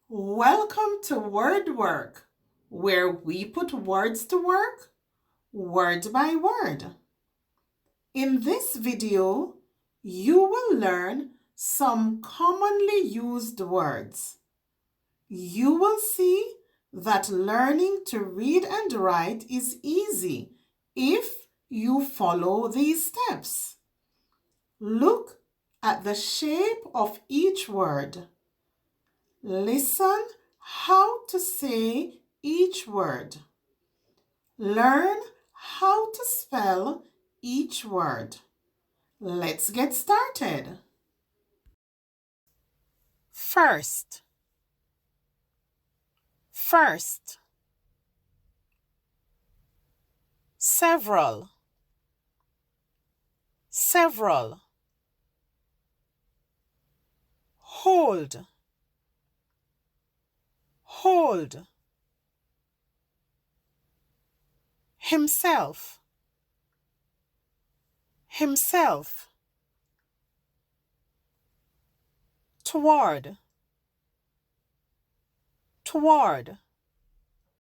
Welcome to Word Work, where we put words to work, word by word. In this video, you will learn some commonly used words. You will see that learning to read and write is easy if you follow these steps. Look at the shape of each word. Listen how to say each word. Learn how to spell each word. Let's get started. First, first. Several, several. Hold, hold. Himself, himself. Toward, toward.